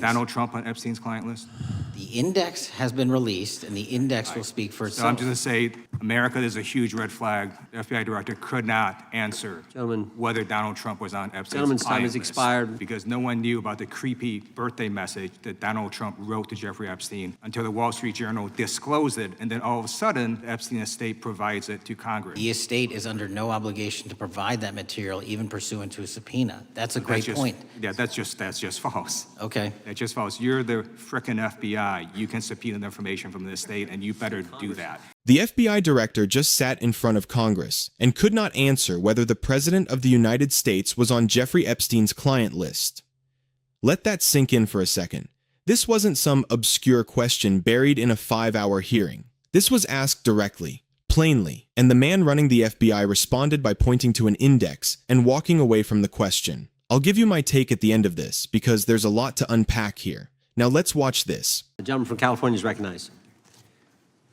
means. Donald Trump on Epstein's client list? The index has been released, and the index will speak for So I'm itself. just going to say, America, there's a huge red flag. The FBI director could not answer Gentlemen. whether Donald Trump was on Epstein's Gentleman's time client has list, expired. because no one knew about the creepy birthday message that Donald Trump wrote to Jeffrey Epstein until the Wall Street Journal disclosed it, and then all of a sudden, the Epstein estate provides it to Congress. The estate is under no obligation to provide that material, even pursuant to a subpoena. That's a great point. Yeah, that's just false. Okay. That's just false. You're the frickin' FBI. You can subpoena the information from the estate, and you better do that. The FBI director just sat in front of Congress and could not answer whether the President of the United States was on Jeffrey Epstein's client list. Let that sink in for a second. This wasn't some obscure question buried in a 5-hour hearing. This was asked directly, plainly, and the man running the FBI responded by pointing to an index and walking away from the question. I'll give you my take at the end of this, because there's a lot to unpack here. Now let's watch this. The gentleman from California is recognized.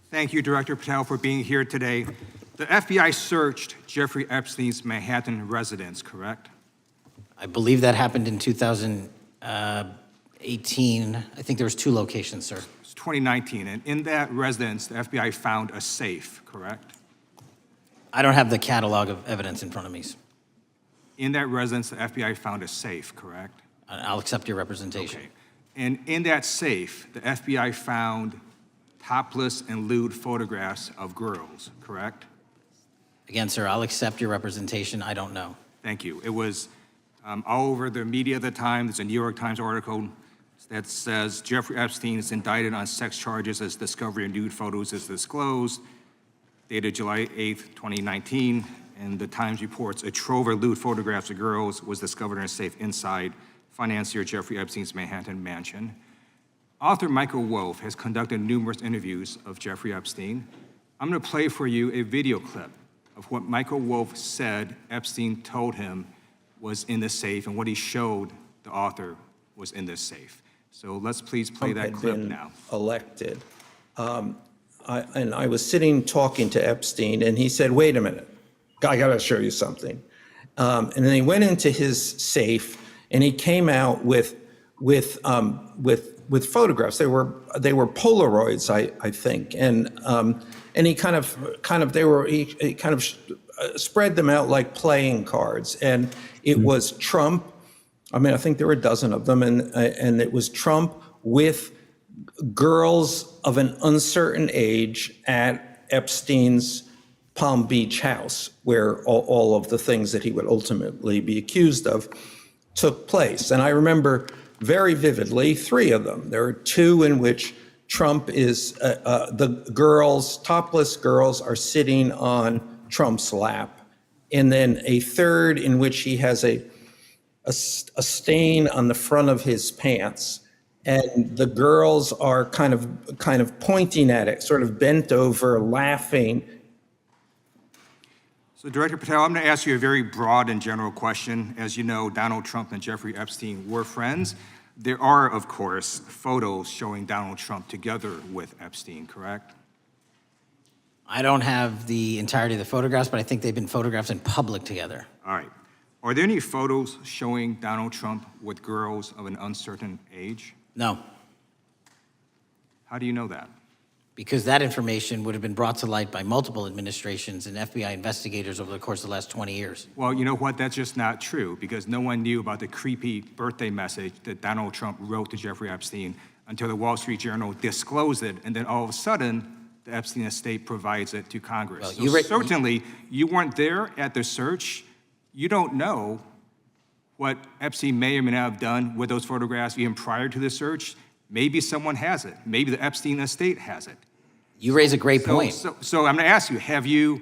Thank you, Director Patel, for being here today. The FBI searched Jeffrey Epstein's Manhattan residence, correct? I believe that happened in 2018. I think there was 2 locations, sir. It's 2019, and in that residence, the FBI found a safe, correct? I don't have the catalog of evidence in front of me. In that residence, the FBI found a safe, correct? I'll accept your representation. Okay. And in that safe, the FBI found topless and lewd photographs of girls, correct? Again, sir, I'll accept your representation. I don't know. Thank you. It was all over the media at the time. There's a New York Times article that says Jeffrey Epstein is indicted on sex charges as discovery of nude photos is disclosed, dated July 8th, 2019. And the Times reports a trove of lewd photographs of girls was discovered in a safe inside financier Jeffrey Epstein's Manhattan mansion. Author Michael Wolff has conducted numerous interviews of Jeffrey Epstein. I'm going to play for you a video clip of what Michael Wolff said Epstein told him was in the safe, and what he showed the author was in this safe. So let's please play that clip now. Elected. And I was sitting talking to Epstein, and he said, "Wait a minute, I got to show you something." And then he went into his safe, and he came out with photographs. They were Polaroids, I think, and he kind of spread them out like playing cards, and it was Trump. I mean, I think there were a dozen of them, and it was Trump with girls of an uncertain age at Epstein's Palm Beach house, where all of the things that he would ultimately be accused of took place. And I remember very vividly 3 of them. There are 2 in which Trump is, the girls, topless girls, are sitting on Trump's lap. And then a 3rd in which he has a stain on the front of his pants. And the girls are kind of pointing at it, sort of bent over, laughing. So, Director Patel, I'm going to ask you a very broad and general question. As you know, Donald Trump and Jeffrey Epstein were friends. There are, of course, photos showing Donald Trump together with Epstein, correct? I don't have the entirety of the photographs, but I think they've been photographed in public together. All right. Are there any photos showing Donald Trump with girls of an uncertain age? No, How do you know that? because that information would have been brought to light by multiple administrations and FBI investigators over the course of the last 20 years. Well, you know what? That's just not true, because no one knew about the creepy birthday message that Donald Trump wrote to Jeffrey Epstein until the Wall Street Journal disclosed it, and then all of a sudden, the Epstein estate provides it to Congress. Well, so certainly, you weren't there at the search. You don't know what Epstein may or may not have done with those photographs even prior to the search. Maybe someone has it. Maybe the Epstein estate has it. You raise a great point. So I'm going to ask you, have you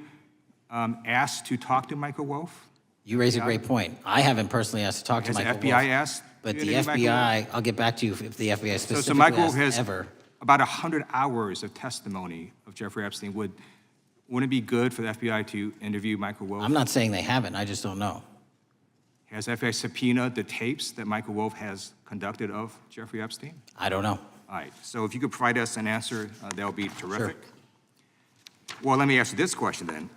asked to talk to Michael Wolff? You raise a great point. I haven't personally asked to talk to Has the Michael FBI Wolff, asked? but you the to interview Michael Wolff? FBI, I'll get back to you if the FBI specifically So Michael Wolff has has ever. about 100 hours of testimony of Jeffrey Epstein. Wouldn't it be good for the FBI to interview Michael Wolff? I'm not saying they haven't, I just don't know. Has FBI subpoenaed the tapes that Michael Wolff has conducted of Jeffrey Epstein? I don't know. All right, so if you could provide us an answer, that would be terrific. Well, let me ask you this question then.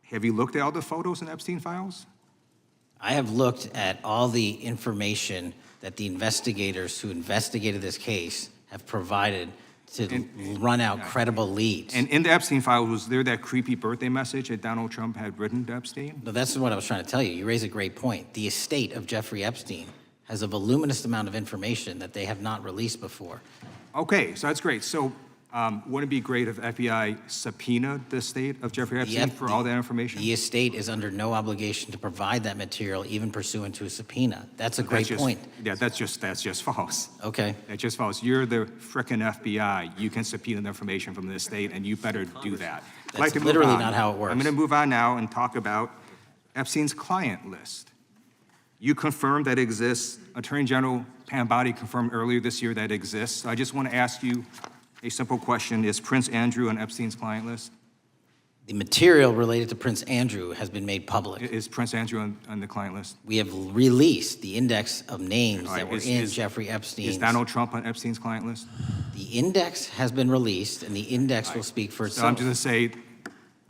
Have you looked at all the photos in Epstein files? I have looked at all the information that the investigators who investigated this case have provided to run out credible leads. And in the Epstein file, was there that creepy birthday message that Donald Trump had written to Epstein? No, that's what I was trying to tell you. You raise a great point. The estate of Jeffrey Epstein has a voluminous amount of information that they have not released before. Okay, so that's great. So wouldn't it be great if FBI subpoenaed the estate of Jeffrey Epstein for all that information? The estate is under no obligation to provide that material, even pursuant to a subpoena. That's a great point. Yeah, that's just false. Okay. That's just false. You're the frickin' FBI. You can subpoena the information from the estate, and you better do that. I'd like to move literally on. not how it works. I'm going to move on now and talk about Epstein's client list. You confirmed that it exists. Attorney General Pam Bondi confirmed earlier this year that it exists. So I just want to ask you a simple question. Is Prince Andrew on Epstein's client list? The material related to Prince Andrew has been made public. Is Prince Andrew on the client list? We have released the index of names All right, that were in Jeffrey Epstein's. Is Donald Trump on Epstein's client list? The index has been released, and the index will speak for So itself. I'm just going to say,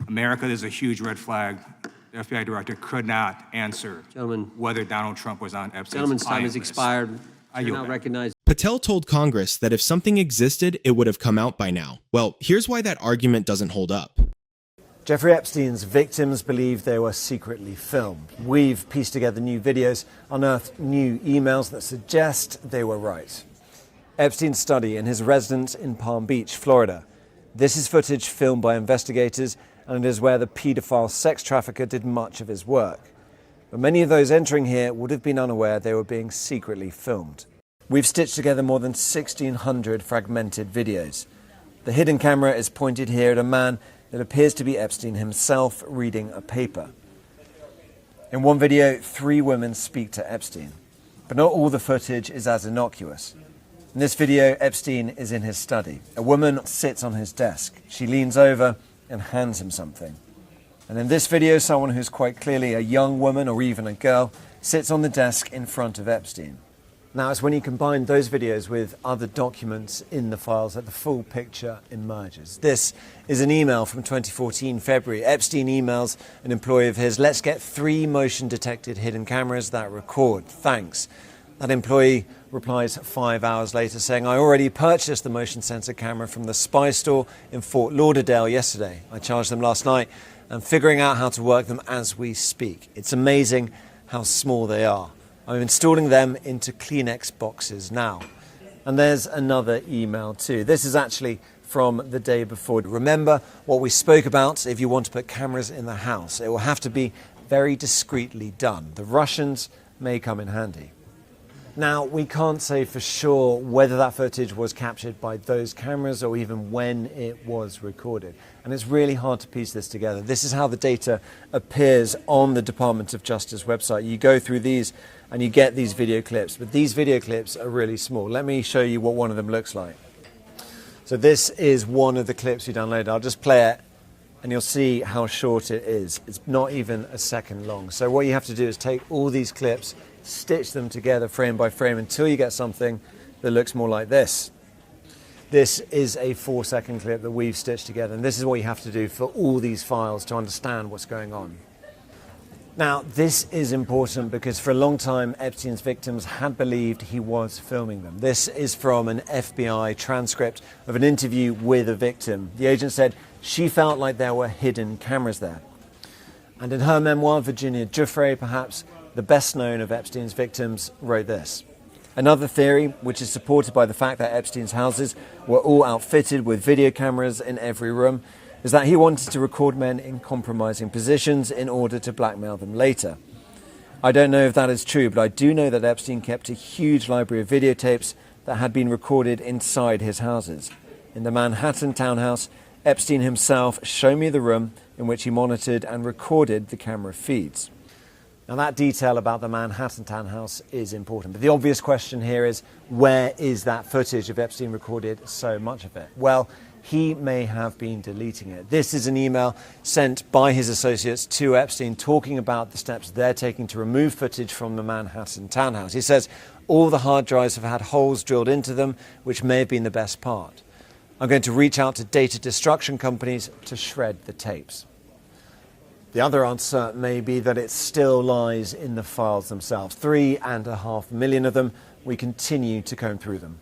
America is a huge red flag. The FBI director could not answer Gentlemen. whether Donald Trump was on Epstein's Gentleman's time client has list. expired. I You're yield now back. recognized. Patel told Congress that if something existed, it would have come out by now. Well, here's why that argument doesn't hold up. Jeffrey Epstein's victims believe they were secretly filmed. We've pieced together new videos, unearthed new emails that suggest they were right. Epstein's study in his residence in Palm Beach, Florida. This is footage filmed by investigators, and it is where the paedophile sex trafficker did much of his work. But many of those entering here would have been unaware they were being secretly filmed. We've stitched together more than 1,600 fragmented videos. The hidden camera is pointed here at a man that appears to be Epstein himself reading a paper. In one video, 3 women speak to Epstein. But not all the footage is as innocuous. In this video, Epstein is in his study. A woman sits on his desk. She leans over and hands him something. And in this video, someone who's quite clearly a young woman or even a girl sits on the desk in front of Epstein. Now, it's when you combine those videos with other documents in the files that the full picture emerges. This is an email from 2014, February. Epstein emails an employee of his, "Let's get 3 motion-detected hidden cameras that record. Thanks." That employee replies 5 hours later saying, "I already purchased the motion sensor camera from the spy store in Fort Lauderdale yesterday. I charged them last night and figuring out how to work them as we speak. It's amazing how small they are. I'm installing them into Kleenex boxes now." And there's another email too. This is actually from the day before. Remember what we spoke about if you want to put cameras in the house. It will have to be very discreetly done. The Russians may come in handy. Now, we can't say for sure whether that footage was captured by those cameras or even when it was recorded. And it's really hard to piece this together. This is how the data appears on the Department of Justice website. You go through these and you get these video clips, but these video clips are really small. Let me show you what one of them looks like. So this is one of the clips we downloaded. I'll just play it and you'll see how short it is. It's not even a second long. So what you have to do is take all these clips, stitch them together frame by frame until you get something that looks more like this. This is a 4-second clip that we've stitched together, and this is what you have to do for all these files to understand what's going on. Now, this is important because for a long time, Epstein's victims had believed he was filming them. This is from an FBI transcript of an interview with a victim. The agent said she felt like there were hidden cameras there. And in her memoir, Virginia Giuffre, perhaps the best known of Epstein's victims, wrote this. Another theory, which is supported by the fact that Epstein's houses were all outfitted with video cameras in every room, is that he wanted to record men in compromising positions in order to blackmail them later. I don't know if that is true, but I do know that Epstein kept a huge library of videotapes that had been recorded inside his houses. In the Manhattan townhouse, Epstein himself showed me the room in which he monitored and recorded the camera feeds. Now, that detail about the Manhattan townhouse is important, but the obvious question here is, where is that footage of Epstein recorded so much of it? Well, he may have been deleting it. This is an email sent by his associates to Epstein talking about the steps they're taking to remove footage from the Manhattan townhouse. He says, all the hard drives have had holes drilled into them, which may have been the best part. I'm going to reach out to data destruction companies to shred the tapes. The other answer may be that it still lies in the files themselves. 3.5 million of them, we continue to comb through them.